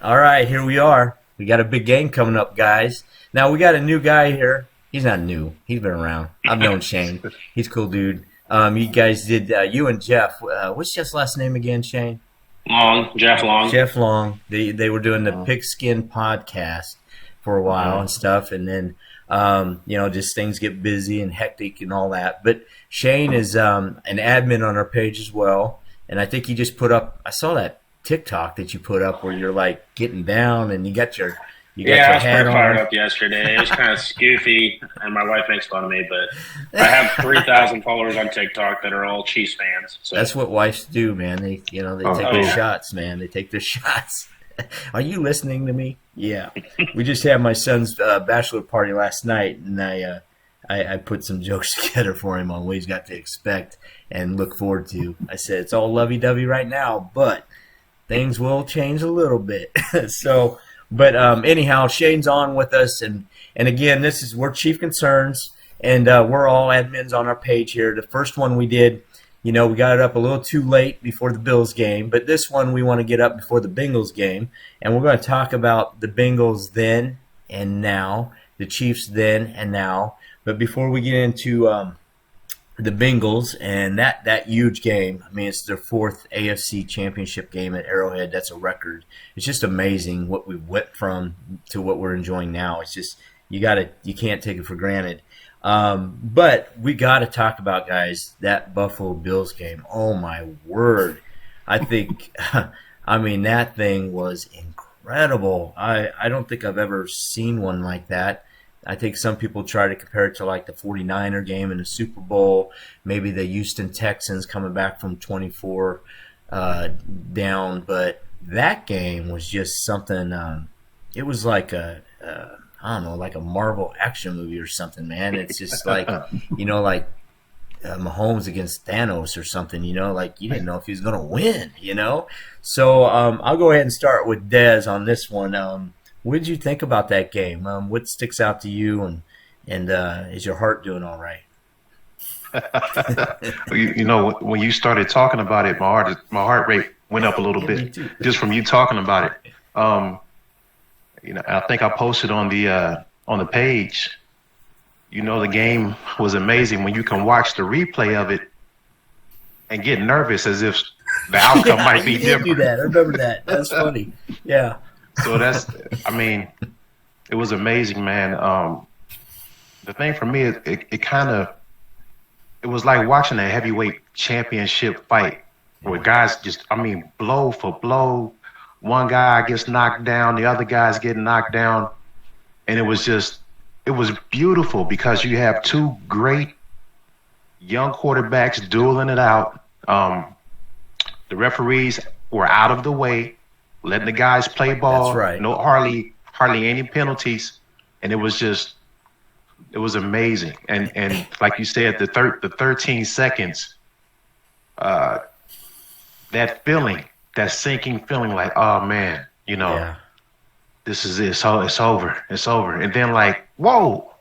All right, here we are. We got a big game coming up, guys. Now we got a new guy here. He's not new. He's been around. I've known Shane. He's a cool dude. You guys did you and Jeff. What's Jeff's last name again, Shane? Long, Jeff Long. Jeff Long. They were doing the Uh, Pigskin podcast for a while uh, and stuff, and then just things get busy and hectic and all that. But Shane is an admin on our page as well, and I think he just put up. I saw that TikTok that you put up where you're like getting down and you got Yeah, I your was hat pretty fired on. up yesterday. It was kind of goofy, and my wife makes fun of me, but I have 3,000 followers on TikTok that are all Chiefs fans. So, That's what wives do, man. They oh, take oh their yeah. shots, man. They take their shots. Are you listening to me? Yeah. We just had my son's bachelor party last night, and I put some jokes together for him on what he's got to expect and look forward to. I said it's all lovey-dovey right now, but things will change a little bit. So, but anyhow, Shane's on with us, and again, we're Chief Concerns, and we're all admins on our page here. The first one we did, we got it up a little too late before the Bills game, but this one we want to get up before the Bengals game, and we're going to talk about the Bengals then and now, the Chiefs then and now. But before we get into the Bengals and that huge game. I mean, it's their fourth AFC Championship game at Arrowhead. That's a record. It's just amazing what we went from to what we're enjoying now. It's just you can't take it for granted. But we got to talk about, guys, that Buffalo Bills game. Oh my word! I think, I mean, that thing was incredible. I don't think I've ever seen one like that. I think some people try to compare it to like the 49er game in the Super Bowl, maybe the Houston Texans coming back from 24 down. But that game was just something. It was like I don't know, like a Marvel action movie or something, man. It's just like, like Mahomes against Thanos or something, like you didn't know if he was going to win. So I'll go ahead and start with Dez on this one. What did you think about that game? What sticks out to you, and is your heart doing all right? when you started talking about it, my heart rate went up a little Yeah, me bit too. just from you talking about it. I think I posted on the page. The game was amazing when you can watch the replay of it and get nervous as if the outcome Yeah, might you be did do different. that. I remember that. That's funny. Yeah. So I mean, it was amazing, man. The thing for me, it kind of, it was like watching a heavyweight championship fight where guys just, I mean, blow for blow. One guy gets knocked down, the other guy's getting knocked down. And it was beautiful because you have two great young quarterbacks dueling it out. The referees were out of the way, letting the guys play That's ball. right. No, hardly any penalties, and it was amazing. And like you said, the 13 seconds, uh, that feeling, that sinking feeling, like, oh man, Yeah. this is it. So it's over. And then like, whoa,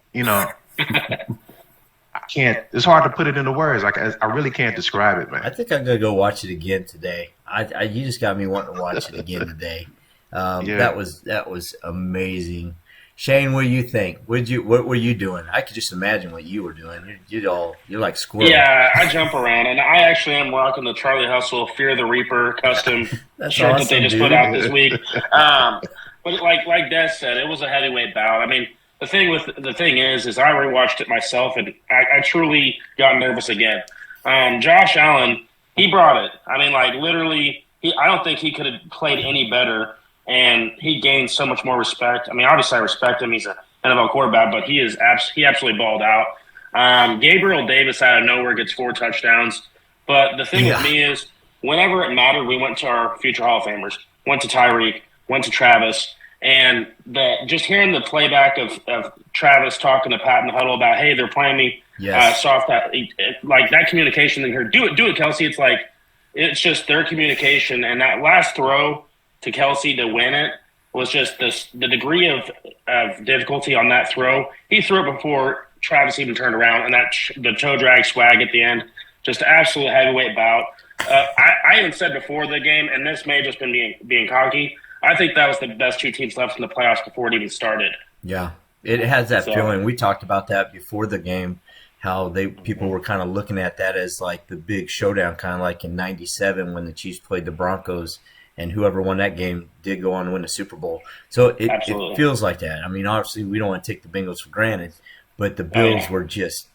I can't. It's hard to put it into words. Like I really can't describe it, I man. think I'm gonna go watch it again today. You just got me wanting to watch it again today. Yeah. That was amazing. Shane, what do you think? What were you doing? I could just imagine what you were doing. You're like squirrel. Yeah, I jump around, and I actually am rocking the Charlie Hustle Fear the Reaper custom That's shirt that they awesome, just put dude. out this week. But like Des said, it was a heavyweight bout. I mean, the thing is I rewatched it myself, and I truly got nervous again. Josh Allen, he brought it. I mean, like literally, I don't think he could have played any better, and he gained so much more respect. I mean, obviously, I respect him. He's an NFL quarterback, but he absolutely balled out. Gabriel Davis out of nowhere gets 4 touchdowns. But the thing with Yeah. me is, whenever it mattered, we went to our future Hall of Famers. Went to Tyreek, went to Travis, and just hearing the playback of Travis talking to Pat in the huddle about, hey, they're playing me Yes. soft. Like that communication thing here, do it, Kelsey. It's like it's just their communication, and that last throw to Kelsey to win it was just the degree of difficulty on that throw. He threw it before Travis even turned around, and the toe drag swag at the end, just absolute heavyweight bout. I even said before the game, and this may have just been being cocky. I think that was the best two teams left in the playoffs before it even started. Yeah, it has that So, feeling. We talked about that before the game, how people were kind of looking at that as like the big showdown, kind of like in '97 when the Chiefs played the Broncos, and whoever won that game did go on to win the Super Bowl. So it absolutely. feels like that. I mean, obviously we don't want to take the Bengals for granted, but the Oh, Bills yeah. were just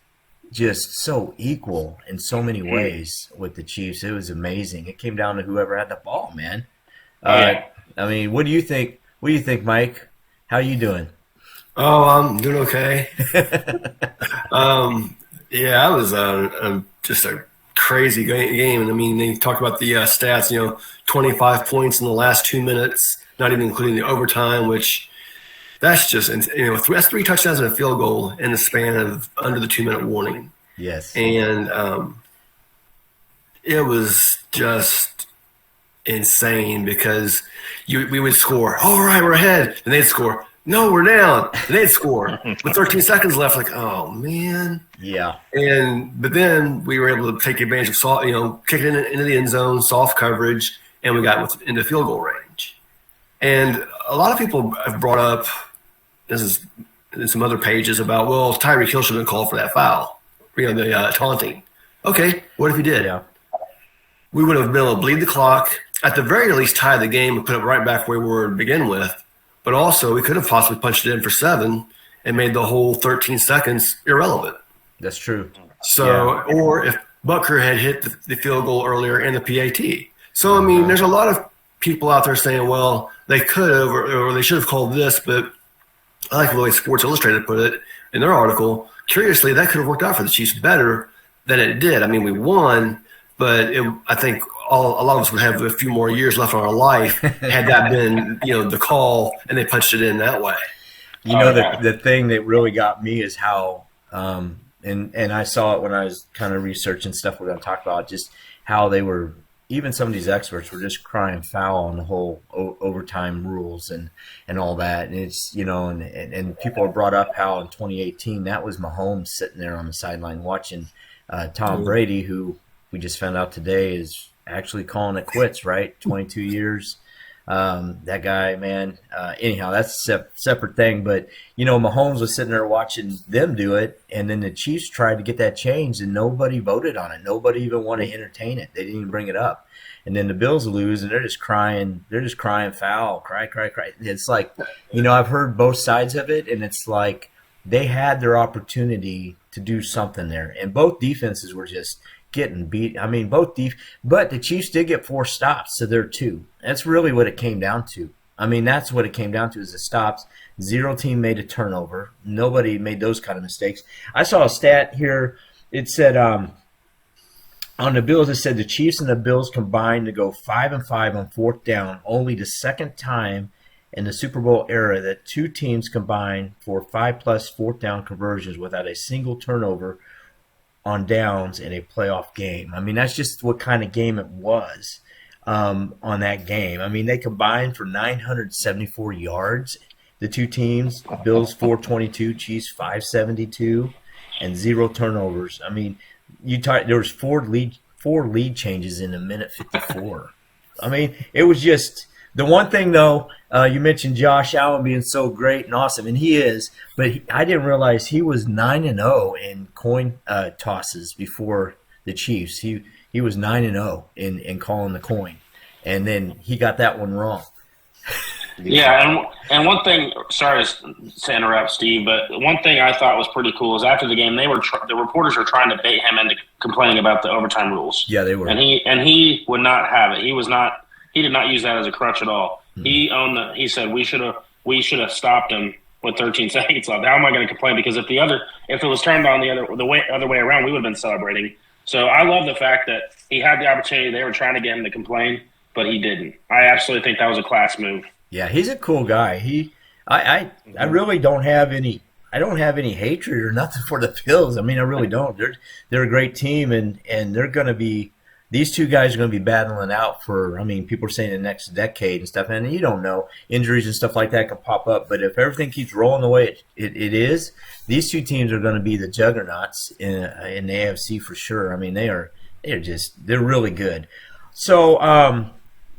so equal in so many ways with the Chiefs. It was amazing. It came down to whoever had the ball, man. Oh, Uh, yeah. I mean, what do you think? What do you think, Mike? How you doing? Oh, I'm doing okay. Um, yeah, I was just a crazy game. And I mean, they talk about the stats, 25 points in the last 2 minutes, not even including the overtime, which that's just, that's three touchdowns and a field goal in the span of under the 2 minute warning. Yes. And it was just insane because we would score, all right, we're ahead. And they'd score, no, we're down. And they'd score with 13 seconds left, like, oh, man. Yeah. But then we were able to take advantage of soft, kick it into the end zone, soft coverage, and we got into field goal range. And a lot of people have brought up, this is in some other pages about, well, Tyreek Hill should have been called for that foul, the taunting. Okay, what if he did? Yeah. We would have been able to bleed the clock, at the very least tie the game and put it right back where we were to begin with. But also, we could have possibly punched it in for 7 and made the whole 13 seconds irrelevant. That's true. So, or if Butker had hit the field goal earlier and the PAT. So, I mean, there's a lot of people out there saying, well, they could have or they should have called this, but I like the way Sports Illustrated put it in their article. Curiously, that could have worked out for the Chiefs better than it did. I mean, we won, but I think a lot of us would have a few more years left on our life had that been, the call and they punched it in that way. You know, the thing that really got me is how, and I saw it when I was kind of researching stuff we're going to talk about, just how they were, even some of these experts were just crying foul on the whole overtime rules and all that. And it's, and people have brought up how in 2018, that was Mahomes sitting there on the sideline watching Tom Brady, who we just found out today is actually calling it quits, right? 22 years. That guy, man. Anyhow, that's a separate thing. But, Mahomes was sitting there watching them do it, and then the Chiefs tried to get that changed, and nobody voted on it. Nobody even wanted to entertain it. They didn't even bring it up. And then the Bills lose, and they're just crying. They're just crying foul, cry. It's like, I've heard both sides of it, and it's like they had their opportunity to do something there. And both defenses were just getting beat. I mean, but the Chiefs did get 4 stops to their 2. That's really what it came down to. I mean, that's what it came down to is the stops. 0 team made a turnover. Nobody made those kind of mistakes. I saw a stat here. It said on the Bills, it said the Chiefs and the Bills combined to go 5-5 on 4th down, only the second time in the Super Bowl era that 2 teams combined for 5+ 4th down conversions without a single turnover on downs in a playoff game. I mean, that's just what kind of game it was on that game. I mean, they combined for 974 yards. The 2 teams, Bills 422, Chiefs 572, and 0 turnovers. I mean, there was 4 lead changes in a minute 54. I mean, it was just the one thing though. You mentioned Josh Allen being so great and awesome, and he is. But I didn't realize he was 9-0 in coin tosses before the Chiefs. He was 9-0 in calling the coin, and then he got that one wrong. Yeah, and one thing, sorry to interrupt, Steve, but one thing I thought was pretty cool is after the game, the reporters were trying to bait him into complaining about the overtime rules. Yeah, they were. And he would not have it. He did not use that as a crutch at all. Mm-hmm. He said we should have stopped him with 13 seconds left. How am I going to complain? Because if it was turned on the other way around, we would have been celebrating. So I love the fact that he had the opportunity. They were trying to get him to complain, but he didn't. I absolutely think that was a class move. Yeah, he's a cool guy. I really don't have any. I don't have any hatred or nothing for the Bills. I mean, I really don't. They're a great team, and they're going to be. These 2 guys are going to be battling out for. I mean, people are saying the next decade and stuff, and you don't know, injuries and stuff like that can pop up. But if everything keeps rolling the way it is, these 2 teams are going to be the juggernauts in the AFC for sure. I mean, they're really good. So,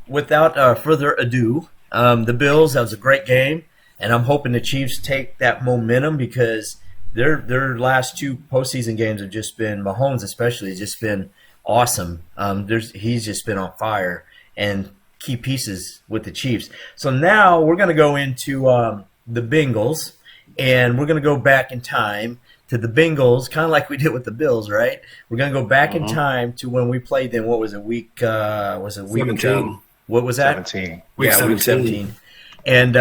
without further ado, The Bills. That was a great game, and I'm hoping the Chiefs take that momentum because their last two postseason games have just been Mahomes, especially, has just been awesome. He's just been on fire and key pieces with the Chiefs. So now we're going to go into the Bengals, and we're going to go back in time to the Bengals, kind of like we did with the Bills, right? We're going to go back in time to when we played them. What was it? Week 17. What was that? 17. Week Yeah, 17. week 17. And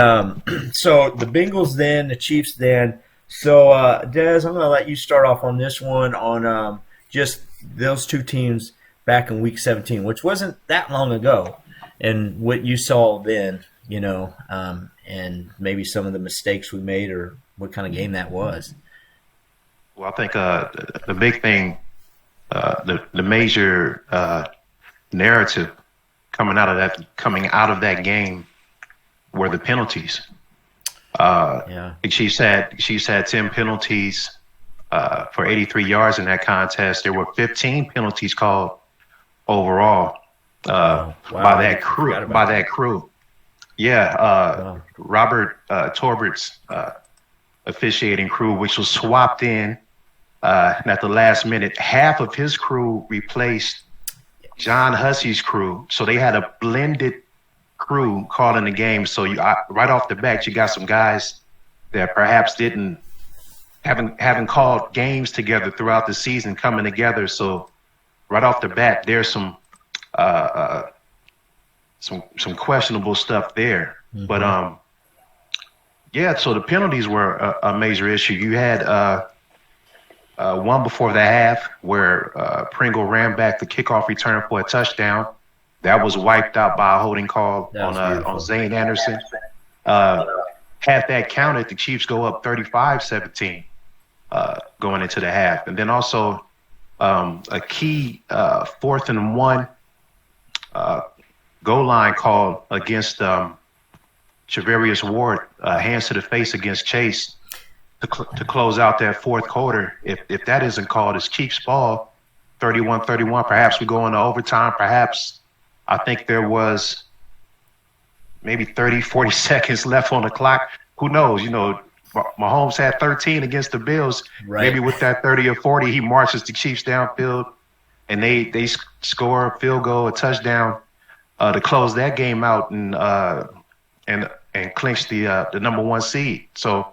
so the Bengals then, the Chiefs then. So, Des, I'm going to let you start off on this one on just those two teams back in week 17, which wasn't that long ago, and what you saw then, and maybe some of the mistakes we made or what kind of game that was. Well, I think the big thing, the major narrative coming out of that game were the penalties. Chiefs had 10 penalties for 83 yards in that contest. There were 15 penalties called overall by that crew. Yeah, Robert Torbert's officiating crew, which was swapped in and at the last minute. Half of his crew replaced John Hussey's crew, so they had a blended crew calling the game. So right off the bat, you got some guys that perhaps haven't called games together throughout the season coming together. So right off the bat, there's some questionable stuff there. Mm-hmm. But so the penalties were a major issue. You had one before the half where Pringle ran back the kickoff return for a touchdown. That was wiped out by a holding call on Zane Anderson. Had that counted, the Chiefs go up 35-17 going into the half. And then also a key 4th and 1 goal line call against Treverius Ward, hands to the face against Chase to close out that fourth quarter. If that isn't called, it's Chiefs ball, 31-31. Perhaps we go into overtime. Perhaps I think there was maybe 30, 40 seconds left on the clock. Who knows? Mahomes had 13 against the Bills. Right. Maybe with that 30 or 40, he marches the Chiefs downfield, and they score a field goal, a touchdown to close that game out and clinch the number 1 seed. So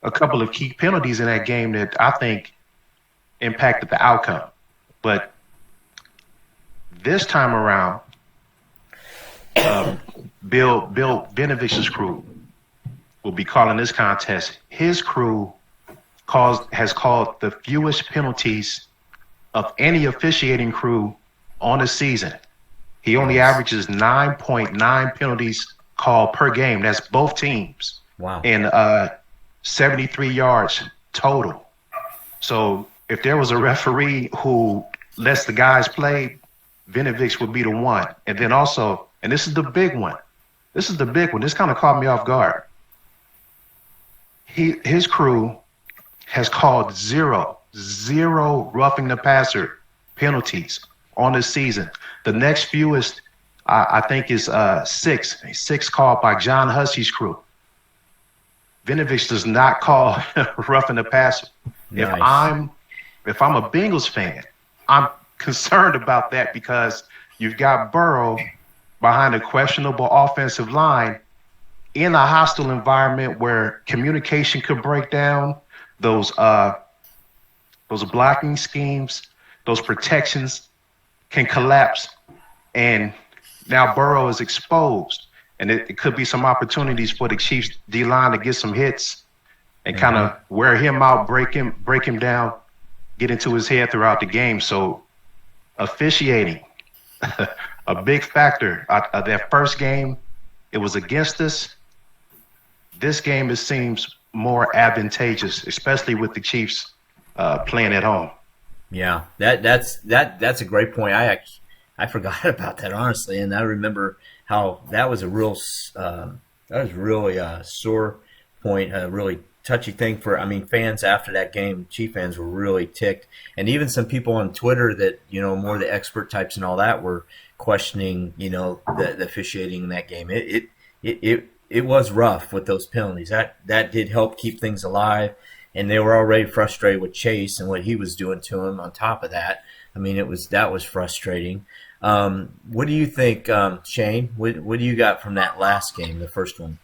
a couple of key penalties in that game that I think impacted the outcome. But this time around, Bill Benovich's crew will be calling this contest. His crew has called the fewest penalties of any officiating crew on the season. He only averages 9.9 penalties called per game. That's both teams. Wow. And 73 yards total. So if there was a referee who lets the guys play, Vinovich would be the one. And then also, and this is the big one. This kind of caught me off guard. His crew has called zero roughing the passer penalties on the season. The next fewest, I think, is 6 called by John Hussey's crew. Vinovich does not call roughing the passer. Nice. If I'm a Bengals fan, I'm concerned about that because you've got Burrow behind a questionable offensive line in a hostile environment where communication could break down, those blocking schemes, those protections can collapse, and now Burrow is exposed, and it could be some opportunities for the Chiefs D-line to get some hits and kind of wear him out, break him down, get into his head throughout the game. So officiating, a big factor. That first game, it was against us. This game, it seems more advantageous, especially with the Chiefs playing at home. Yeah, that's a great point. I forgot about that, honestly, and I remember how that was a real really a sore point, a really touchy thing for fans after that game. Chief fans were really ticked, and even some people on Twitter that more the expert types and all that were questioning the officiating in that game. it was rough with those penalties. That did help keep things alive, and they were already frustrated with Chase and what he was doing to him. On top of that, I mean, that was frustrating. What do you think, Shane? What do you got from that last game, the first one?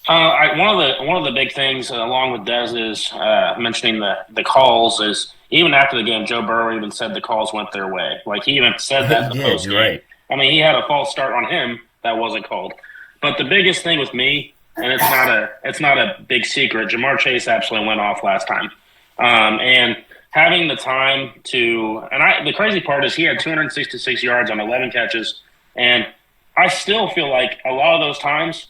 One of the big things, along with Dez's mentioning the calls, is even after the game, Joe Burrow even said the calls went their way. Like, he even said that in the post game. Right. I mean, he had a false start on him that wasn't called. But the biggest thing with me, and it's not a big secret, Jamar Chase absolutely went off last time, and having the time to, and the crazy part is he had 266 yards on 11 catches, and I still feel like a lot of those times,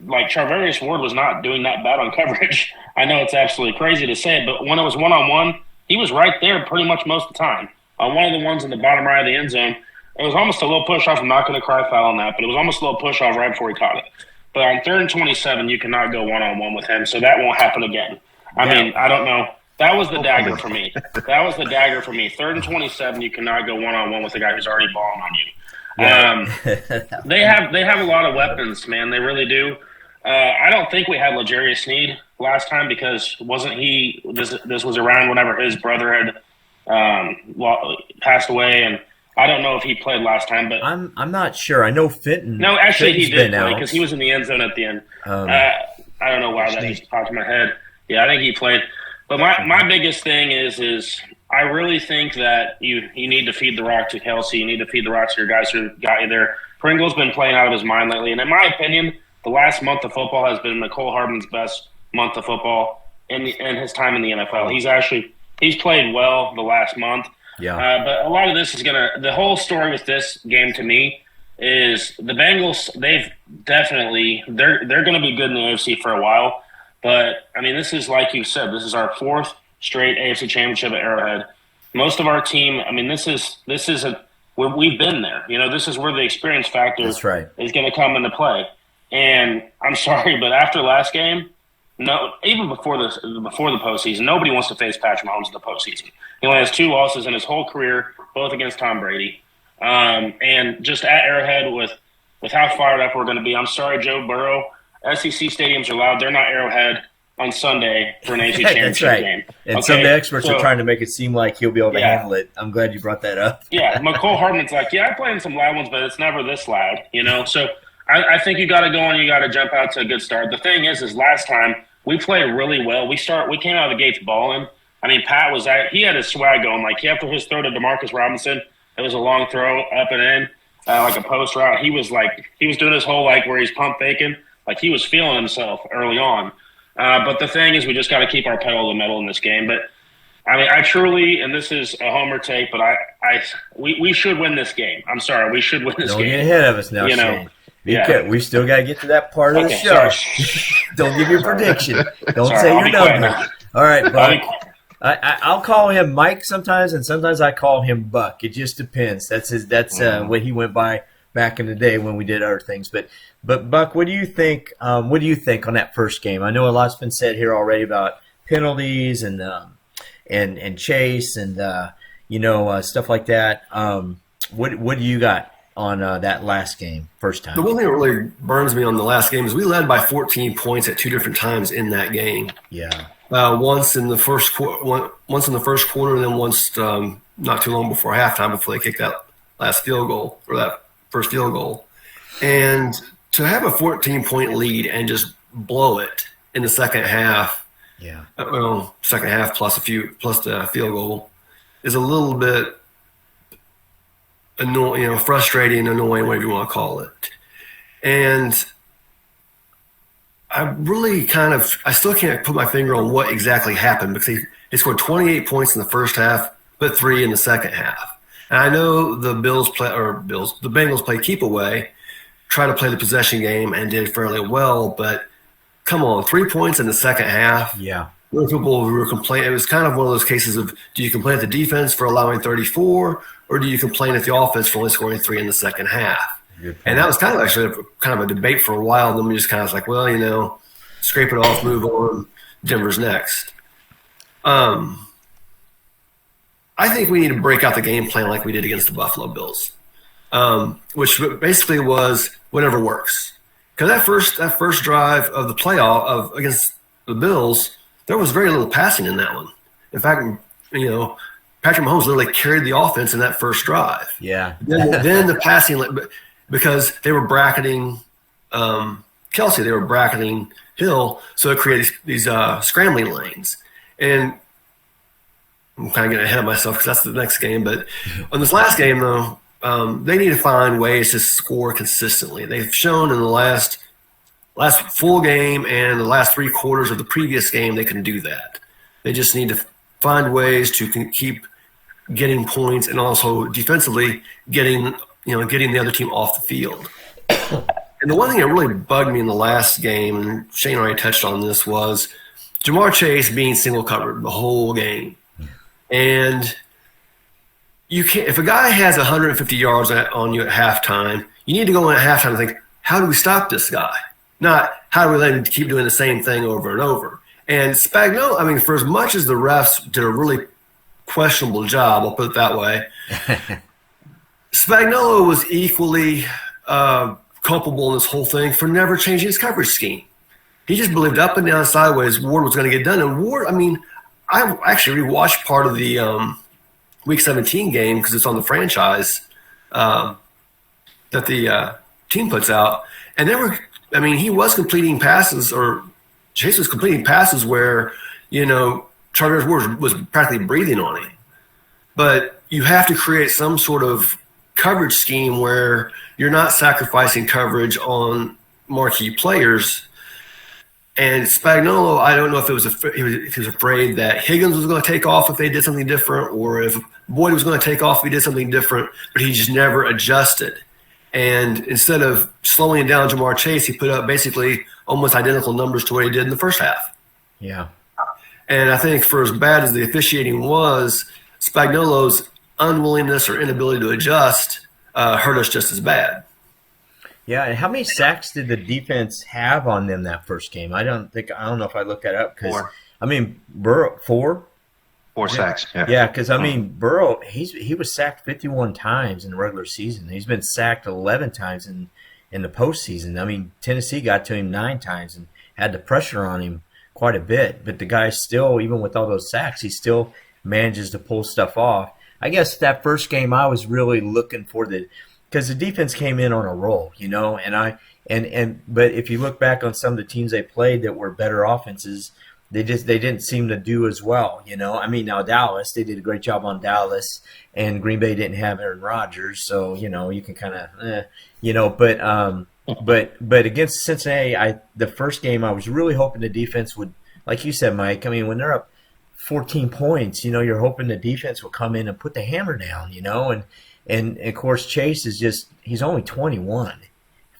like, Charvarius Ward was not doing that bad on coverage. I know it's absolutely crazy to say it, but when it was one-on-one, he was right there pretty much most of the time. On one of the ones in the bottom right of the end zone, it was almost a little push-off. I'm not going to cry foul on that, but it was almost a little push-off right before he caught it. But on 3rd and 27, you cannot go one-on-one with him, so that won't happen again. I mean, I don't know. That was the dagger for me. 3rd and 27, you cannot go one-on-one with a guy who's already balling on you. Yeah. They have a lot of weapons, man. They really do. I don't think we had L'Jarius Sneed last time because wasn't he – this was around whenever his brother had passed away, and I don't know if he played last time. But I'm not sure. I know Fenton – No, actually he did play because he was in the end zone at the end. I don't know why that just popped in my head. Yeah, I think he played. But my biggest thing is I really think that you need to feed the rock to Kelsey. You need to feed the rock to your guys who got you there. Pringle's been playing out of his mind lately, and in my opinion – the last month of football has been Mecole Hardman's best month of football in his time in the NFL. He's played well the last month. Yeah. But a lot of this is the whole story with this game to me is the Bengals. They've definitely they're going to be good in the AFC for a while. But I mean, this is like you said. This is our 4th straight AFC Championship at Arrowhead. Most of our team. I mean, we've been there. You know, this is where the experience factor is going to come into play. And I'm sorry, but after last game, no, even before the postseason, nobody wants to face Patrick Mahomes in the postseason. He only has 2 losses in his whole career, both against Tom Brady. And just at Arrowhead with how fired up we're going to be. I'm sorry, Joe Burrow. SEC stadiums are loud. They're not Arrowhead on Sunday for an AFC championship game. And some of the experts are trying to make it seem like he'll be able to handle it. I'm glad you brought that up. Yeah, Mecole Hardman's like, I play in some loud ones, but it's never this loud, you know. So I think you got to go and you got to jump out to a good start. The thing is last time we played really well. We came out of the gates balling. I mean, Pat he had his swag going. Like, after his throw to Demarcus Robinson, it was a long throw up and in, like a post route. He was doing his whole, like, where he's pump faking. Like, he was feeling himself early on. But the thing is, we just got to keep our pedal to the metal in this game. But I mean, I truly, and this is a homer take, but we should win this game. I'm sorry, we should win this game. Don't get ahead of us now, Shane. We still got to get to that part of the show. Don't give your prediction. Don't say your number. All right, Buck. I'll call him Mike sometimes, and sometimes I call him Buck. It just depends. That's what he went by back in the day when we did other things. But Buck, what do you think? What do you think on that first game? I know a lot's been said here already about penalties and Chase and stuff like that. What do you got on that last game, first time? The one thing that really burns me on the last game is we led by 14 points at 2 different times in that game. Yeah. Once in the first quarter, and then once not too long before halftime, before they kicked that last field goal or that first field goal. And to have a 14-point lead and just blow it in the second half, second half plus the field goal, is a little bit annoying, frustrating, annoying, whatever you want to call it. And I still can't put my finger on what exactly happened because he scored 28 points in the first half, but 3 in the second half. And I know the Bengals play keep away, try to play the possession game and did fairly well, but come on, 3 points in the second half. Yeah. There were people who were complaining. It was kind of one of those cases of, do you complain at the defense for allowing 34, or do you complain at the offense for only scoring 3 in the second half? And that was kind of actually a debate for a while. And then we just kind of was like, well, scrape it off, move on. Denver's next. I think we need to break out the game plan like we did against the Buffalo Bills, which basically was whatever works. Because that first drive of the playoff of against the Bills, there was very little passing in that one. In fact, Patrick Mahomes literally carried the offense in that first drive. Yeah. Then the passing, because they were bracketing Kelsey, they were bracketing Hill, so it created these scrambling lanes. And I'm kind of getting ahead of myself because that's the next game. But on this last game, though, they need to find ways to score consistently. They've shown in the last full game and the last 3 quarters of the previous game they can do that. They just need to find ways to keep getting points and also defensively getting the other team off the field. And the one thing that really bugged me in the last game, and Shane already touched on this, was Jamar Chase being single covered the whole game. And you can't, if a guy has 150 yards on you at halftime, you need to go in at halftime and think, how do we stop this guy? Not how do we let him keep doing the same thing over and over. And Spagnuolo, I mean, for as much as the refs did a really questionable job, I'll put it that way, Spagnuolo was equally culpable in this whole thing for never changing his coverage scheme. He just believed up and down sideways Ward was going to get done. And Ward, I mean, I actually rewatched part of the Week 17 game because it's on the franchise that the team puts out. And he was completing passes, or Chase was completing passes where, Chargers Ward was practically breathing on him. But you have to create some sort of coverage scheme where you're not sacrificing coverage on marquee players. And Spagnuolo, I don't know if he was afraid that Higgins was going to take off if they did something different, or if Boyd was going to take off if he did something different, but he just never adjusted. And instead of slowing down Jamar Chase, he put up basically almost identical numbers to what he did in the first half. Yeah. And I think for as bad as the officiating was, Spagnuolo's unwillingness or inability to adjust hurt us just as bad. Yeah, and how many sacks did the defense have on them that first game? I don't know if I looked that up because Burrow 4. 4 sacks. Yeah, because Burrow he was sacked 51 times in the regular season. He's been sacked 11 times in the postseason. Tennessee got to him 9 times and had the pressure on him quite a bit. But the guy still, even with all those sacks, he still manages to pull stuff off. I guess that first game I was really looking for because the defense came in on a roll, but if you look back on some of the teams they played that were better offenses, they didn't seem to do as well, Now Dallas, they did a great job on Dallas, and Green Bay didn't have Aaron Rodgers, so you can kind of, but against Cincinnati, the first game I was really hoping the defense would, like you said, Mike. When they're up 14 points, you're hoping the defense will come in and put the hammer down, and of course Chase he's only 21,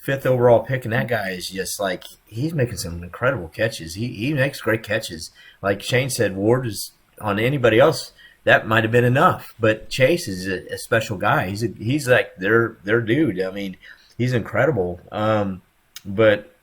5th overall pick, and that guy is just like, he's making some incredible catches. He makes great catches. Like Shane said, Ward is on anybody else that might have been enough, but Chase is a special guy. He's like their dude. He's incredible. But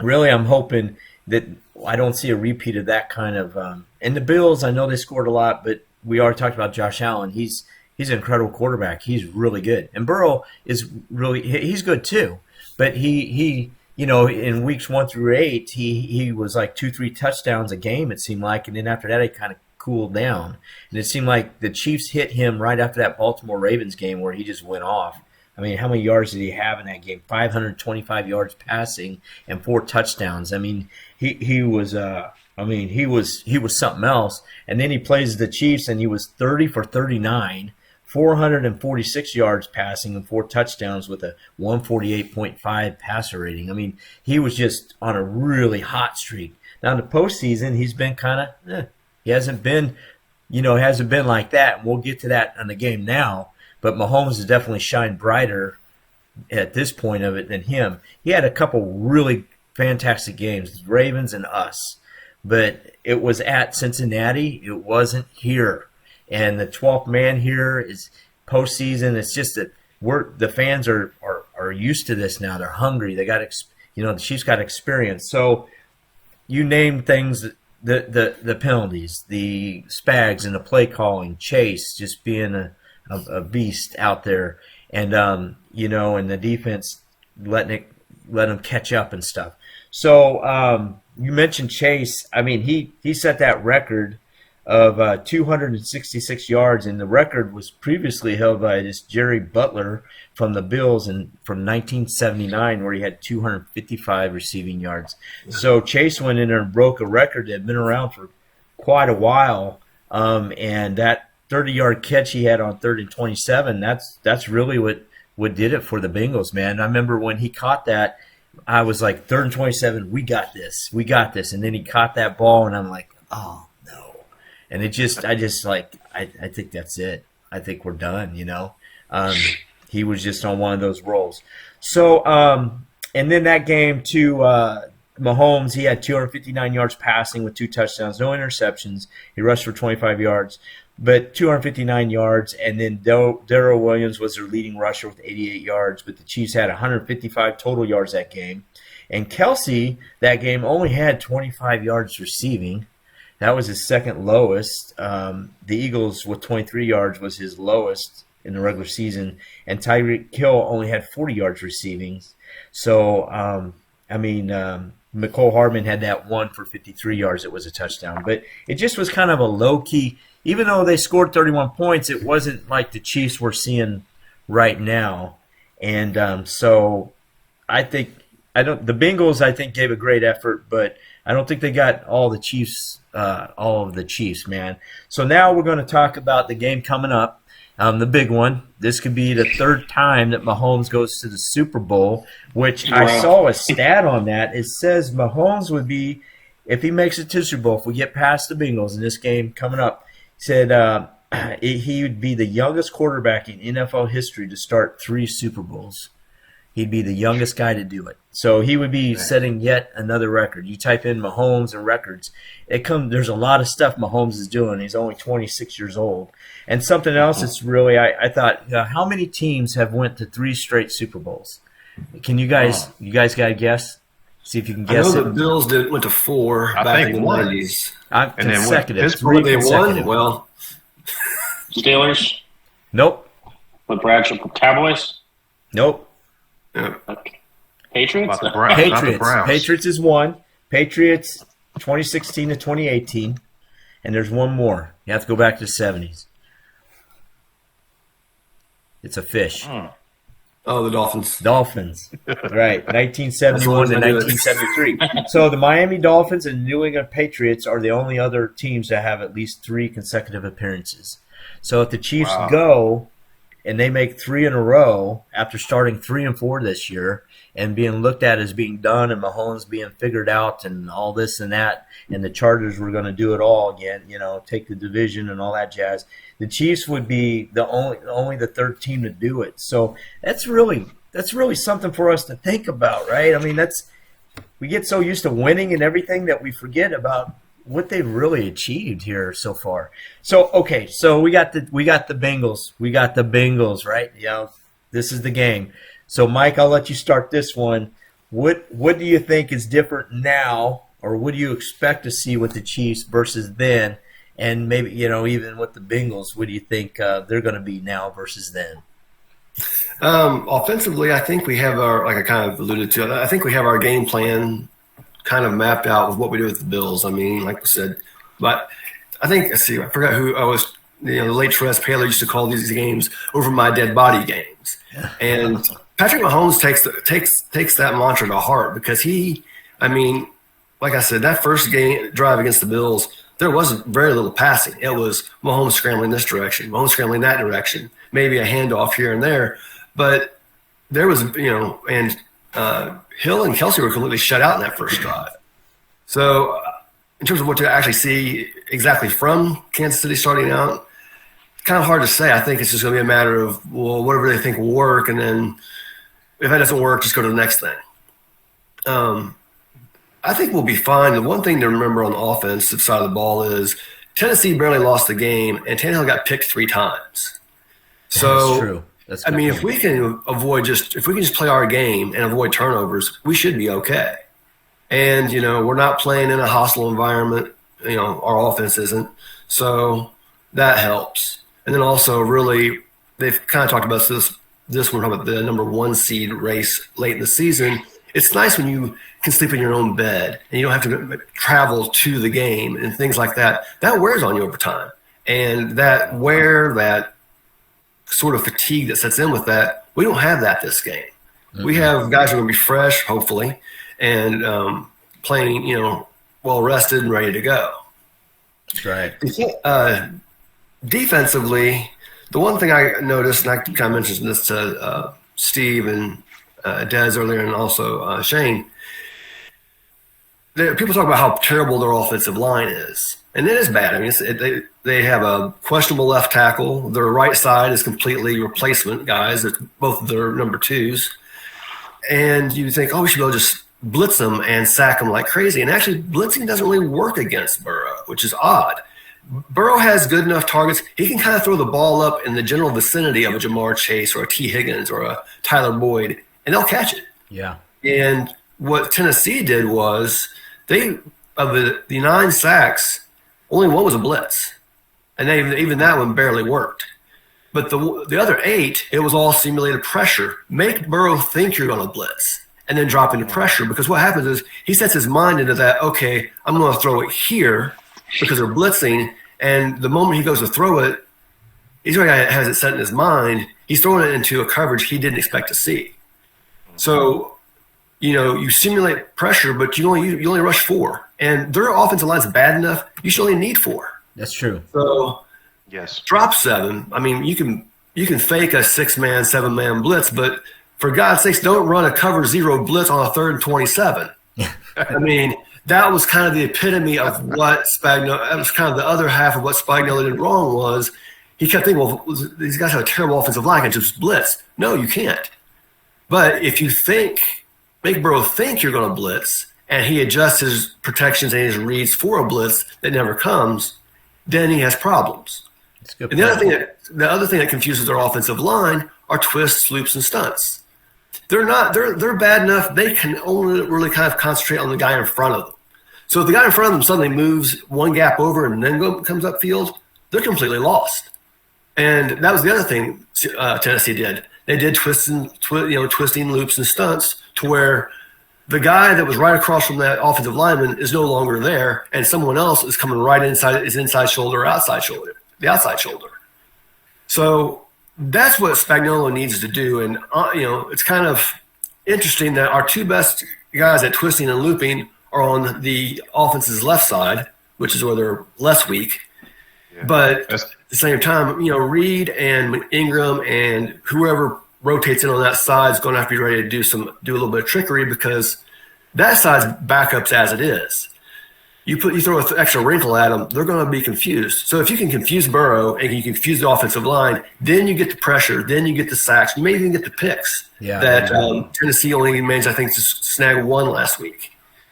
really, I'm hoping that I don't see a repeat of that kind of. And the Bills, I know they scored a lot, but we already talked about Josh Allen. He's an incredible quarterback. He's really good, and Burrow is he's good too. But he in weeks 1 through 8, he was like 2-3 touchdowns a game, it seemed like, and then after that he kind of cooled down. And it seemed like the Chiefs hit him right after that Baltimore Ravens game where he just went off. How many yards did he have in that game? 525 yards passing and 4 touchdowns. He was something else. And then he plays the Chiefs, and he was 30 for 39, 446 yards passing and 4 touchdowns with a 148.5 passer rating. He was just on a really hot streak. Now in the postseason, he's been kind of he hasn't been like that. And we'll get to that in the game now. But Mahomes has definitely shined brighter at this point of it than him. He had a couple really fantastic games, the Ravens and us. But it was at Cincinnati. It wasn't here. And the 12th man here is postseason. It's just that the fans are used to this now. They're hungry. They got the Chiefs got experience. So you name things, the penalties, the Spags and the play calling, Chase just being a beast out there, and and the defense letting it let him catch up and stuff. So you mentioned Chase. I mean, he set that record of 266 yards, and the record was previously held by this Jerry Butler from the Bills from 1979, where he had 255 receiving yards. So Chase went in there and broke a record that had been around for quite a while, and that 30-yard catch he had on 3rd and 27, that's really what did it for the Bengals, man. I remember when he caught that, I was like, 3rd and 27, we got this. And then he caught that ball, and I'm like, oh, no. And I think that's it. I think we're done, you know. He was just on one of those rolls. So, and then that game to Mahomes, he had 259 yards passing with 2 touchdowns, no interceptions. He rushed for 25 yards, but 259 yards. And then Darrell Williams was their leading rusher with 88 yards, but the Chiefs had 155 total yards that game. And Kelsey, that game, only had 25 yards receiving. That was his second lowest. The Eagles with 23 yards was his lowest in the regular season, and Tyreek Hill only had 40 yards receiving. So, McCole Hardman had that one for 53 yards. It was a touchdown. But it just was kind of a low-key. Even though they scored 31 points, it wasn't like the Chiefs we're seeing right now. And so I think the Bengals, I think, gave a great effort, but I don't think they got all of the Chiefs, man. So now we're going to talk about the game coming up. The big one. This could be the 3rd time that Mahomes goes to the Super Bowl, which I saw a stat on that. It says Mahomes would be, if he makes it to the Super Bowl, if we get past the Bengals in this game coming up, said he would be the youngest quarterback in NFL history to start 3 Super Bowls. He'd be the youngest guy to do it. So he would be setting yet another record. You type in Mahomes and records, there's a lot of stuff Mahomes is doing. He's only 26 years old. And something else that's really, I thought, how many teams have went to 3 straight Super Bowls? Can you guys got to guess? See if you can guess I know it. the Bills went to 4 back in the 90s. Consecutive. Were they won? Well, Steelers Nope. with Bradshaw. Cowboys. Nope. yeah. Okay. Patriots. About the Browns, not the Patriots. Browns. Patriots is one. Patriots 2016 to 2018. And there's one more. You have to go back to the 70s. It's a fish. Oh, the Dolphins. Dolphins. Right. 1971 to That's the one I knew it. 1973. So the Miami Dolphins and New England Patriots are the only other teams that have at least 3 consecutive appearances. So if the Chiefs go and they make 3 in a row after starting 3-4 this year and being looked at as being done and Mahomes being figured out and all this and that, and the Chargers were going to do it all again, take the division and all that jazz, the Chiefs would be the only the 3rd team to do it. So that's really something for us to think about, right? I mean, we get so used to winning and everything that we forget about what they've really achieved here so far. So okay, so we got the Bengals. We got the Bengals, right? This is the game. So Mike, I'll let you start this one. What do you think is different now, or what do you expect to see with the Chiefs versus then? And maybe, even with the Bengals, what do you think they're going to be now versus then? Offensively, I think we have like I kind of alluded to, I think we have our game plan kind of mapped out with what we do with the Bills. I mean, like we said, but I think, I forgot who I was, the late Tress Paler used to call these games over my dead body games. And Patrick Mahomes takes that mantra to heart because like I said, that first game drive against the Bills, there was very little passing. It was Mahomes scrambling this direction, Mahomes scrambling that direction, maybe a handoff here and there. But there was, and Hill and Kelsey were completely shut out in that first drive. So in terms of what to actually see exactly from Kansas City starting out, it's kind of hard to say. I think it's just going to be a matter of, whatever they think will work, and then if that doesn't work, just go to the next thing. I think we'll be fine. The one thing to remember on the offensive side of the ball is Tennessee barely lost the game, and Tannehill got picked 3 times. So That's true. if we can just play our game and avoid turnovers, we should be okay. And we're not playing in a hostile environment. Our offense isn't, so that helps. And then also, really, they've kind of talked about this when we're talking about the number 1 seed race late in the season. It's nice when you can sleep in your own bed and you don't have to travel to the game and things like that. That wears on you over time. And that that sort of fatigue that sets in with that, we don't have that this game. Mm-hmm. We have guys who are going to be fresh, hopefully, and playing, well rested and ready to go. That's right. Defensively, the one thing I noticed, and I kind of mentioned this to Steve and Dez earlier, and also Shane, people talk about how terrible their offensive line is, and it is bad. I mean, they have a questionable left tackle. Their right side is completely replacement guys. It's both of their number twos, and you think, oh, we should be able to just blitz them and sack them like crazy. And actually, blitzing doesn't really work against Burrow, which is odd. Burrow has good enough targets. He can kind of throw the ball up in the general vicinity of a Jamar Chase or a T. Higgins or a Tyler Boyd, and they'll catch it. Yeah. And what Tennessee did was of the 9 sacks, only one was a blitz. And even that one barely worked. But the other 8, it was all simulated pressure. Make Burrow think you're going to blitz and then drop into pressure, because what happens is he sets his mind into that, okay, I'm going to throw it here because they're blitzing, and the moment he goes to throw it, he's already has it set in his mind. He's throwing it into a coverage he didn't expect to see. So, you simulate pressure, but you only rush 4, and their offensive line's bad enough. You should only need 4. That's true. So, yes, drop 7. I mean, you can fake a 6-man, 7-man blitz, but for God's sakes, don't run a cover 0 blitz on a 3rd and 27. I mean, that was kind of the epitome of what Spagnuolo. That was kind of the other half of what Spagnuolo did wrong. Was he kept thinking, well, these guys have a terrible offensive line, and just blitz. No, you can't. But if you make Burrow think you're going to blitz, and he adjusts his protections and his reads for a blitz that never comes, then he has problems. And the other thing that confuses their offensive line are twists, loops, and stunts. They're bad enough. They can only really kind of concentrate on the guy in front of them. So if the guy in front of them suddenly moves one gap over and then comes upfield, they're completely lost. And that was the other thing Tennessee did. They did twisting loops and stunts to where the guy that was right across from that offensive lineman is no longer there, and someone else is coming right inside his inside shoulder or outside shoulder, the outside shoulder. So that's what Spagnuolo needs to do. And, it's kind of interesting that our 2 best guys at twisting and looping are on the offense's left side, which is where they're less weak. Yeah. But at the same time, Reed and Ingram and whoever rotates in on that side is going to have to be ready to do a little bit of trickery, because that side's backups as it is. You throw an extra wrinkle at them, they're going to be confused. So if you can confuse Burrow and you can confuse the offensive line, then you get the pressure, then you get the sacks, you may even get the picks. Yeah, that Tennessee only managed, I think, to snag 1 last week.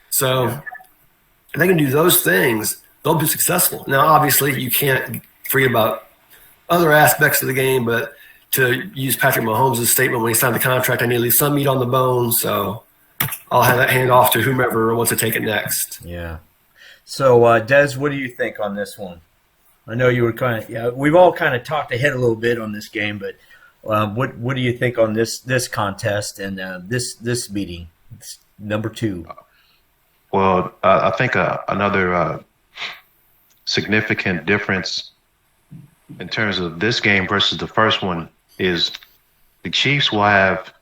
So if they can do those things, they'll be successful. Now, obviously, you can't forget about other aspects of the game, but to use Patrick Mahomes' statement when he signed the contract, I need to leave some meat on the bone. So I'll have that hand off to whomever wants to take it next. Yeah. So, Des, what do you think on this one? I know you were we've all kind of talked ahead a little bit on this game, but what do you think on this contest and this meeting, number 2? Well, I think another significant difference in terms of this game versus the first one is the Chiefs will have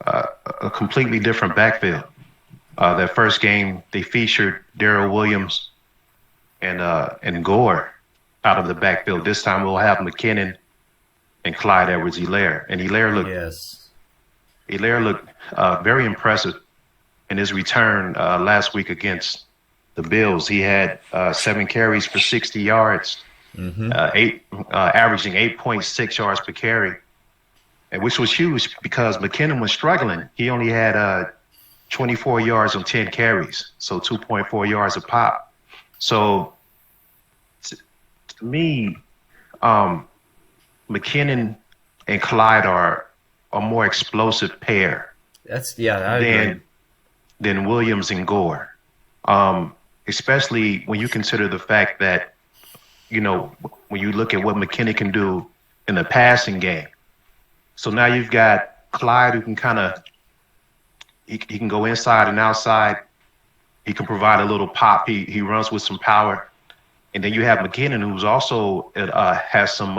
a completely different backfield. That first game, they featured Darrell Williams and Gore out of the backfield. This time we'll have McKinnon and Clyde Edwards-Helaire. And Helaire looked very impressive in his return last week against the Bills. He had 7 carries for 60 yards, averaging 8.6 yards per carry, and which was huge because McKinnon was struggling. He only had 24 yards on 10 carries, so 2.4 yards a pop. So to me, McKinnon and Clyde are a more explosive pair than Williams and Gore, especially when you consider the fact that, when you look at what McKinnon can do in the passing game. So now you've got Clyde who can kind of he can go inside and outside. He can provide a little pop. He runs with some power. And then you have McKinnon, who's also has some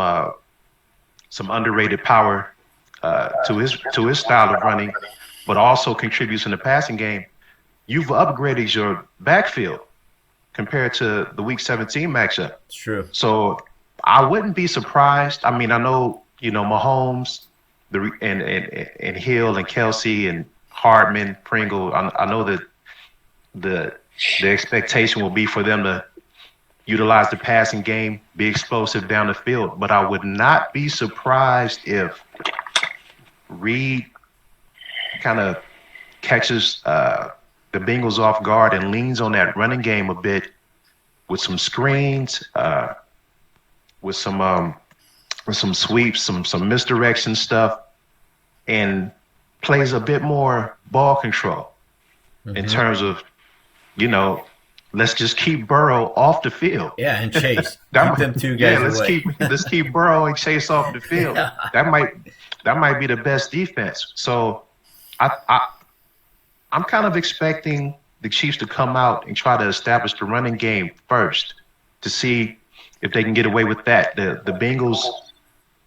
underrated power to his style of running, but also contributes in the passing game. You've upgraded your backfield compared to the Week 17 matchup. It's true. So I wouldn't be surprised. I mean, I know Mahomes, and Hill and Kelsey and Hardman, Pringle. I know that the expectation will be for them to utilize the passing game, be explosive down the field. But I would not be surprised if Reed kind of catches the Bengals off guard and leans on that running game a bit with some screens, with some sweeps, some misdirection stuff, and plays a bit more ball control in terms of, let's just keep Burrow off the field. Yeah, and Chase. Keep them two guys away. Let's keep Burrow and Chase off the field. Yeah. That might be the best defense. So I'm kind of expecting the Chiefs to come out and try to establish the running game first to see if they can get away with that. The Bengals,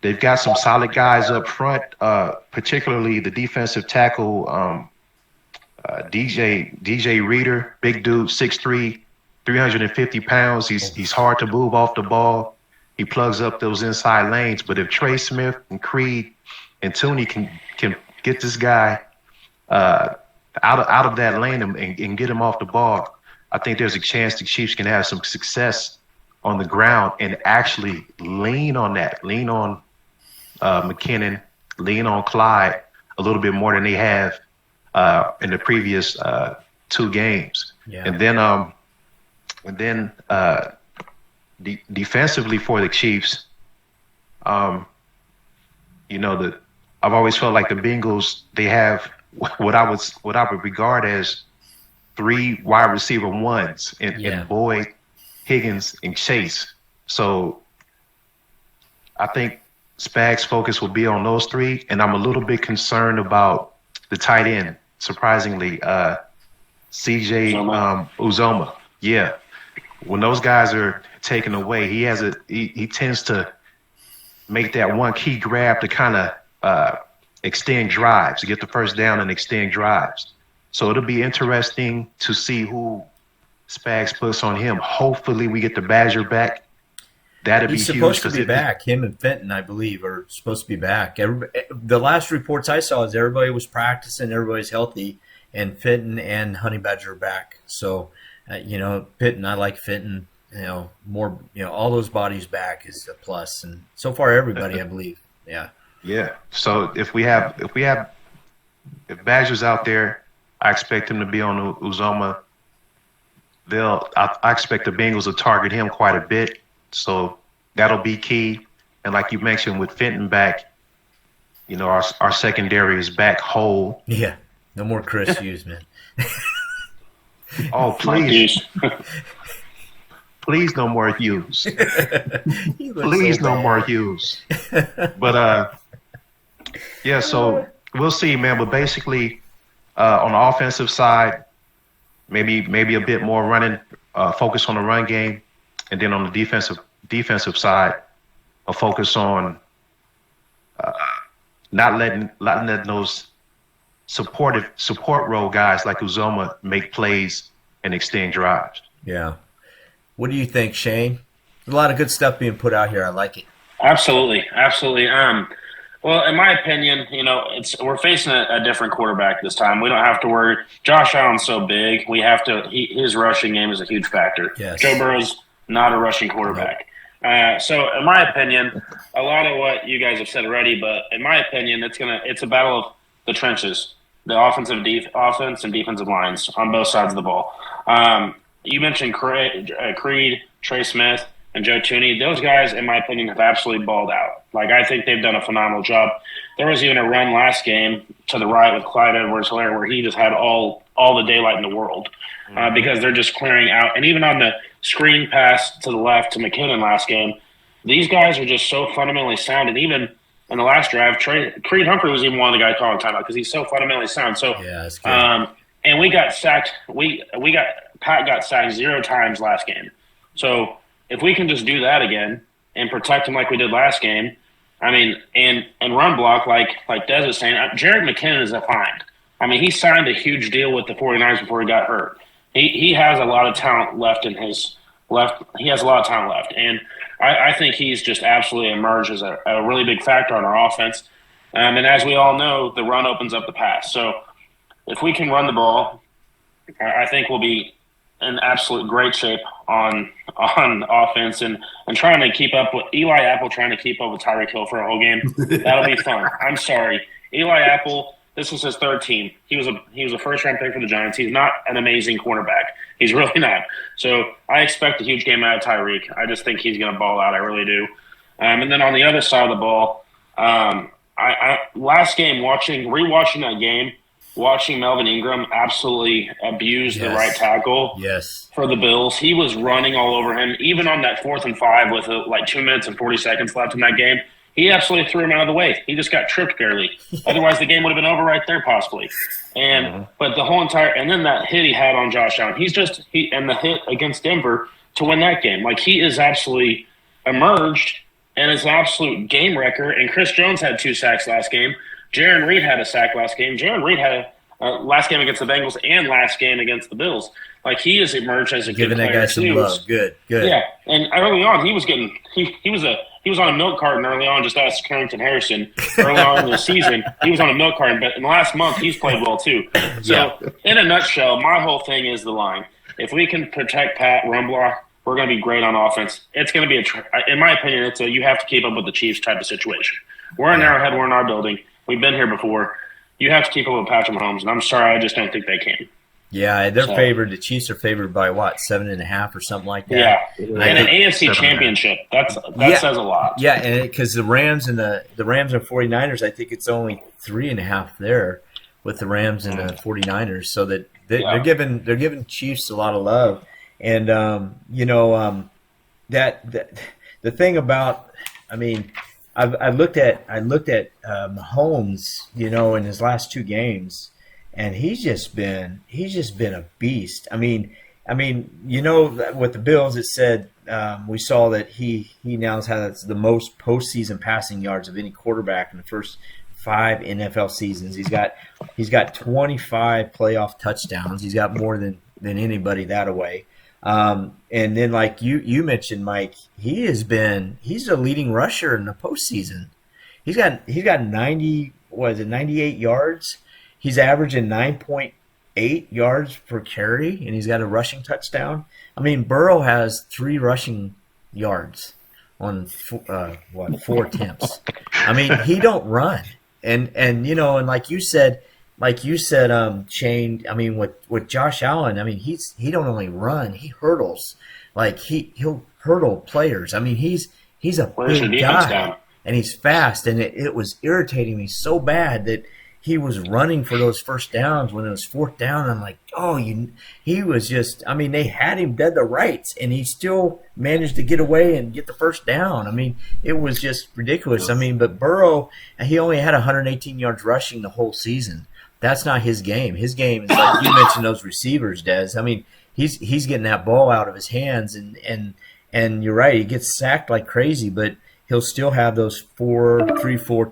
they've got some solid guys up front, particularly the defensive tackle, DJ Reader, big dude, 6'3", 350 pounds. He's hard to move off the ball. He plugs up those inside lanes. But if Trey Smith and Creed and Tooney can get this guy out of that lane and get him off the ball, I think there's a chance the Chiefs can have some success on the ground and actually lean on that. Lean on McKinnon, lean on Clyde a little bit more than they have in the previous 2 games. Yeah. And then defensively for the Chiefs, I've always felt like the Bengals, they have what I would regard as 3 wide receiver ones in Boyd, Higgins, and Chase. So I think Spag's focus will be on those 3, and I'm a little bit concerned about the tight end, surprisingly, CJ Uzoma. Yeah. When those guys are taken away, he tends to make that one key grab to kind of extend drives, to get the first down and extend drives. So it'll be interesting to see who Spags puts on him. Hopefully we get the Badger back. That'd be huge. He's supposed to be back. Him and Fenton, I believe, are supposed to be back. The last reports I saw is everybody was practicing, everybody's healthy, and Fenton and Honey Badger are back. So, Fenton, I like Fenton. More, all those bodies back is a plus, and so far everybody, I believe, yeah. Yeah. So if Badger's out there, I expect him to be on Uzoma. I expect the Bengals to target him quite a bit. So that'll be key. And like you mentioned, with Fenton back, our secondary is back whole. Yeah. No more Chris Hughes, man. Oh, please. Please no more Hughes. Please no more Hughes. But yeah, so we'll see, man. But basically, on the offensive side, maybe a bit more running, focus on the run game, and then on the defensive side, a focus on not letting those support role guys like Uzoma make plays and extend drives. Yeah. What do you think, Shane? There's a lot of good stuff being put out here. I like it. Absolutely. Well, in my opinion, we're facing a different quarterback this time. We don't have to worry. Josh Allen's so big. His rushing game is a huge factor. Yes. Joe Burrow's not a rushing quarterback. So in my opinion, a lot of what you guys have said already, but in my opinion, it's a battle of the trenches, the offense and defensive lines on both sides of the ball. You mentioned Creed, Trey Smith, and Joe Tooney. Those guys, in my opinion, have absolutely balled out. Like, I think they've done a phenomenal job. There was even a run last game to the right with Clyde Edwards-Helaire where he just had all the daylight in the world because they're just clearing out. And even on the screen pass to the left to McKinnon last game, these guys are just so fundamentally sound. And even in the last drive, Creed Humphrey was even one of the guys calling timeout because he's so fundamentally sound. So, Yeah, that's good. and we got sacked. Pat got sacked 0 times last game. So if we can just do that again and protect him like we did last game, I mean, and run block like Des was saying, Jared McKinnon is a find. I mean, he signed a huge deal with the 49ers before he got hurt. He has a lot of talent left in his left. He has a lot of talent left, and I think he's just absolutely emerged as a really big factor on our offense. And as we all know, the run opens up the pass. So if we can run the ball, I think we'll be in absolute great shape on offense and trying to keep up with Eli Apple, trying to keep up with Tyreek Hill for a whole game. That'll be fun. I'm sorry, Eli Apple. This was his third team. He was a first-round pick for the Giants. He's not an amazing cornerback. He's really not. So I expect a huge game out of Tyreek. I just think he's going to ball out. I really do. And then on the other side of the ball, I last game rewatching that game, watching Melvin Ingram absolutely abuse the right tackle for the Bills. He was running all over him, even on that 4th and 5 with like 2 minutes and 40 seconds left in that game. He absolutely threw him out of the way. He just got tripped barely. Otherwise, the game would have been over right there, possibly. And but the whole entire and then that hit he had on Josh Allen. And the hit against Denver to win that game. Like he is absolutely emerged and is an absolute game wrecker. And Chris Jones had 2 sacks last game. Jaron Reed had a sack last game. Jaron Reed had a last game against the Bengals and last game against the Bills. Like he has emerged as a good player. Giving that guy some love. Good. Yeah, and early on he was getting he was on a milk carton early on. Just ask Carrington Harrison early on in the season. He was on a milk carton, but in the last month he's played well too. So in a nutshell, my whole thing is the line. If we can protect Pat, run block, we're going to be great on offense. It's going to be in my opinion, it's a you have to keep up with the Chiefs type of situation. We're in Arrowhead. We're in our building. We've been here before. You have to keep up with Patrick Mahomes, and I'm sorry, I just don't think they can. Yeah, they're favored. The Chiefs are favored by what, 7.5 or something like that. Yeah, and an AFC championship. That says a lot. Yeah, and because the Rams and the Rams and 49ers, I think it's only 3.5 there with the Rams and the 49ers, so that they're giving Chiefs a lot of love. And that the thing about, I mean, I looked at Mahomes, in his last 2 games. And he's just been a beast. I mean, with the Bills, it said we saw that he now has the most postseason passing yards of any quarterback in the first 5 NFL seasons. He's got 25 playoff touchdowns. He's got more than anybody that away. And then, like you mentioned, Mike, he's a leading rusher in the postseason. He's got 98 yards. He's averaging 9.8 yards per carry, and he's got a rushing touchdown. I mean, Burrow has 3 rushing yards on 4 attempts. I mean, he don't run, and like you said, Shane. I mean, with Josh Allen, I mean, he don't only run, he hurdles. Like he'll hurdle players. I mean, he's a big guy, and he's fast, and it was irritating me so bad that he was running for those first downs when it was 4th down. I'm like, he was just, I mean, they had him dead to rights, and he still managed to get away and get the first down. I mean, it was just ridiculous. I mean, but Burrow, he only had 118 yards rushing the whole season. That's not his game. His game is like you mentioned those receivers, Des. I mean, he's getting that ball out of his hands, and you're right, he gets sacked like crazy, but he'll still have those 4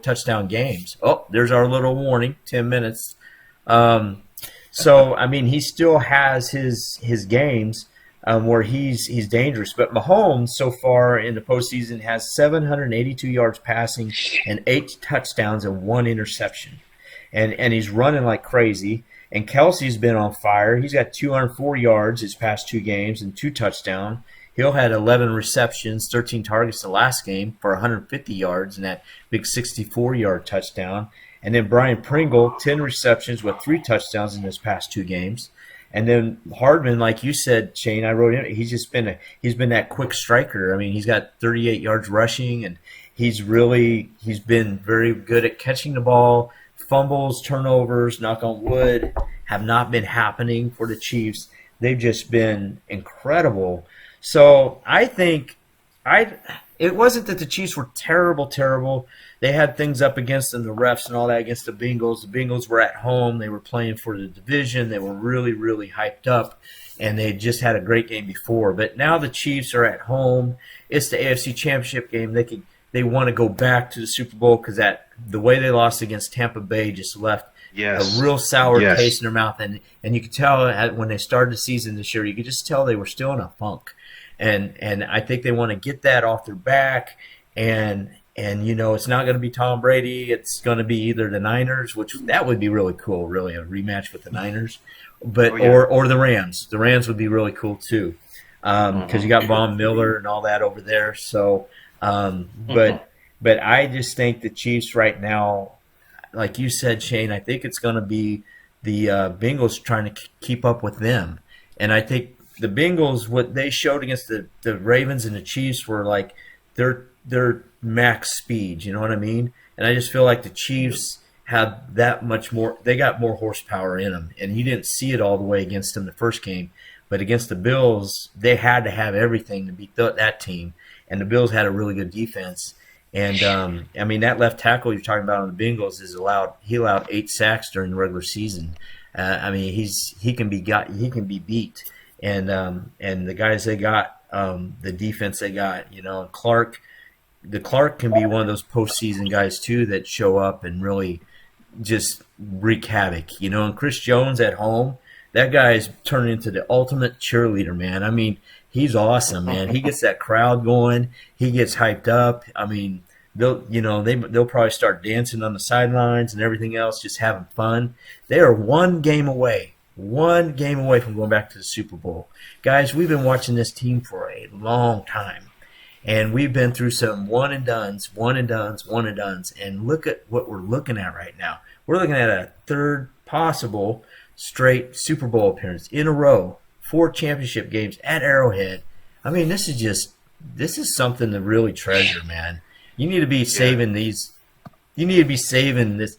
touchdown games. Oh, there's our little warning, 10 minutes. So, I mean, he still has his games where he's dangerous. But Mahomes, so far in the postseason, has 782 yards passing and 8 touchdowns and 1 interception. And he's running like crazy. And Kelsey's been on fire. He's got 204 yards his past 2 games and 2 touchdowns. Hill had 11 receptions, 13 targets the last game for 150 yards and that big 64-yard touchdown. And then Brian Pringle, 10 receptions with 3 touchdowns in his past 2 games. And then Hardman, like you said, Shane, I wrote in, he's been that quick striker. I mean, he's got 38 yards rushing, and he's been very good at catching the ball. Fumbles, turnovers, knock on wood, have not been happening for the Chiefs. They've just been incredible. So I think it wasn't that the Chiefs were terrible. they had things up against them, the refs and all that against the Bengals. The Bengals were at home. They were playing for the division. They were really, really hyped up, and they just had a great game before. But now the Chiefs are at home. It's the AFC Championship game. They want to go back to the Super Bowl because the way they lost against Tampa Bay just left a real sour taste in their mouth. And you could tell when they started the season this year, you could just tell they were still in a funk. And I think they want to get that off their back. And it's not going to be Tom Brady. It's going to be either the Niners, which that would be really cool, really, a rematch with the Niners, or the Rams. The Rams would be really cool too, because you got Von Miller and all that over there. So, but I just think the Chiefs right now, like you said, Shane, I think it's going to be the Bengals trying to keep up with them, and I think the Bengals, what they showed against the Ravens and the Chiefs were like their max speed, you know what I mean? And I just feel like the Chiefs have that much more. They got more horsepower in them, and you didn't see it all the way against them the first game. But against the Bills, they had to have everything to beat that team, and the Bills had a really good defense. And I mean, that left tackle you're talking about on the Bengals he allowed 8 sacks during the regular season. I mean, he can be beat, and the guys they got, the defense they got, and Clark can be one of those postseason guys too that show up and really just wreak havoc, and Chris Jones at home, that guy's turned into the ultimate cheerleader, man. I mean, he's awesome, man. He gets that crowd going. He gets hyped up. I mean, they'll probably start dancing on the sidelines and everything else, just having fun. They are one game away from going back to the Super Bowl. Guys, we've been watching this team for a long time. And we've been through some one and dones, and look at what we're looking at right now. We're looking at a third possible straight Super Bowl appearance in a row, 4 championship games at Arrowhead. I mean, this is something to really treasure, man. You need to be saving these. You need to be saving this.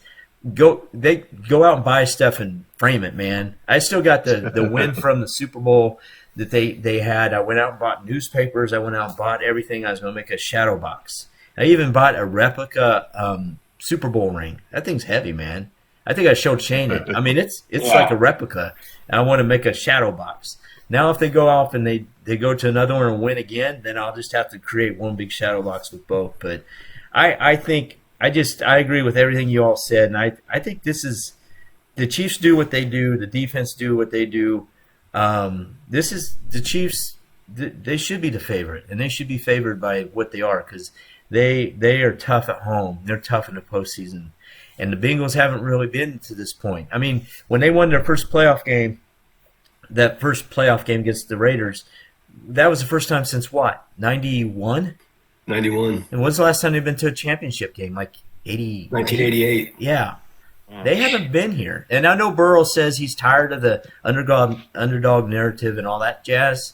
Go out and buy stuff and frame it, man. I still got the win from the Super Bowl that they had. I went out and bought newspapers. I went out and bought everything. I was going to make a shadow box. I even bought a replica Super Bowl ring. That thing's heavy, man. I think I showed Shane it. I mean, it's like a replica. And I want to make a shadow box. Now, if they go off and they go to another one and win again, then I'll just have to create one big shadow box with both. But I think I agree with everything you all said, and I think this is the Chiefs do what they do, the defense do what they do. This is the Chiefs. They should be the favorite, and they should be favored by what they are because they are tough at home. They're tough in the postseason, and the Bengals haven't really been to this point. I mean, when they won their first playoff game, that first playoff game against the Raiders, that was the first time since what, 91? 91. And when's the last time they've been to a championship game? Like 1988. Yeah. They haven't been here. And I know Burrow says he's tired of the underdog narrative and all that jazz,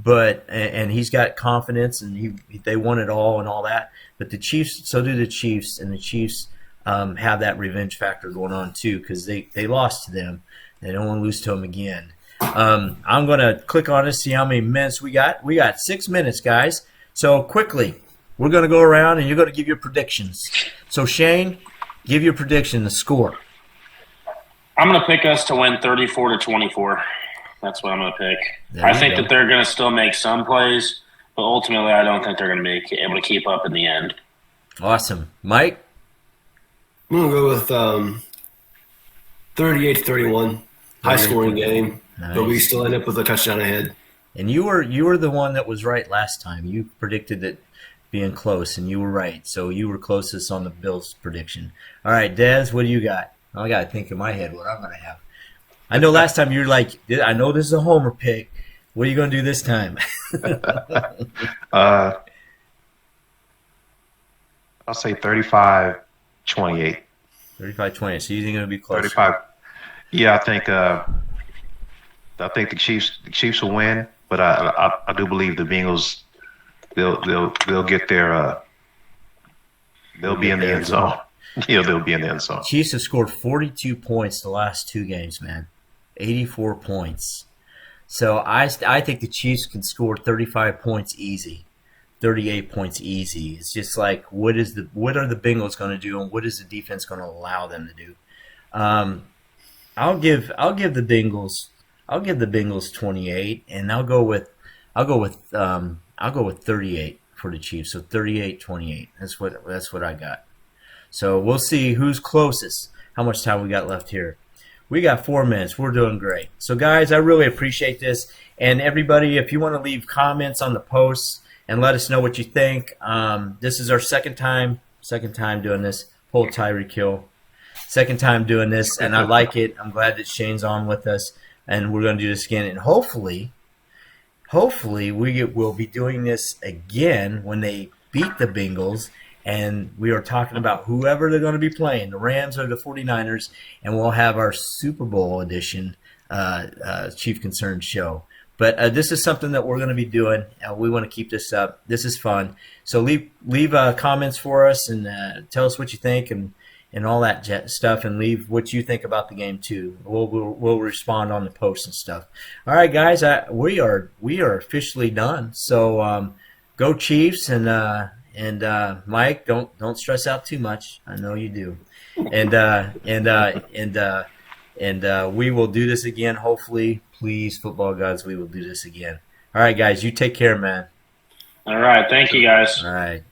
and he's got confidence and they won it all and all that. But the Chiefs, so do the Chiefs, and the Chiefs have that revenge factor going on too because they lost to them. They don't want to lose to them again. I'm going to click on it, see how many minutes we got. We got 6 minutes, guys. So quickly, we're going to go around and you're going to give your predictions. So Shane, give your prediction, the score. I'm going to pick us to win 34-24. That's what I'm going to pick. I think that they're going to still make some plays, but ultimately I don't think they're going to be able to keep up in the end. Awesome. Mike? I'm going to go with 38-31. High-scoring game, nice. But we still end up with a touchdown ahead. And you were the one that was right last time. You predicted it being close, and you were right. So you were closest on the Bills prediction. All right, Dez, what do you got? I got to think in my head what I'm going to have. I know last time you were like, I know this is a homer pick. What are you going to do this time? I'll say 35-28. 35-20. So you think it's going to be close? 35. Yeah, I think the Chiefs will win, but I do believe the Bengals they'll get their they'll be in the end zone. Yeah, they'll be in the end zone. Chiefs have scored 42 points the last 2 games, man. 84 points. So I think the Chiefs can score 35 points easy. 38 points easy. It's just like what are the Bengals going to do, and what is the defense going to allow them to do? I'll give the Bengals 28, and I'll go with 38 for the Chiefs. So 38-28. That's what I got. So we'll see who's closest. How much time we got left here? We got 4 minutes. We're doing great. So guys, I really appreciate this. And everybody, if you want to leave comments on the posts and let us know what you think. This is our second time doing this. Pull Tyreek Hill. Second time doing this, and I like it. I'm glad that Shane's on with us, and we're going to do this again. And hopefully we'll be doing this again when they beat the Bengals, and we are talking about whoever they're going to be playing, the Rams or the 49ers, and we'll have our Super Bowl edition Chief Concern show. But this is something that we're going to be doing. We want to keep this up. This is fun. So leave comments for us and tell us what you think and all that stuff, and leave what you think about the game too. We'll respond on the posts and stuff. All right, guys, we are officially done. So go Chiefs, and Mike, don't stress out too much. I know you do. And we will do this again. Hopefully, please, football gods, we will do this again. All right, guys, you take care, man. All right, thank you, guys. All right.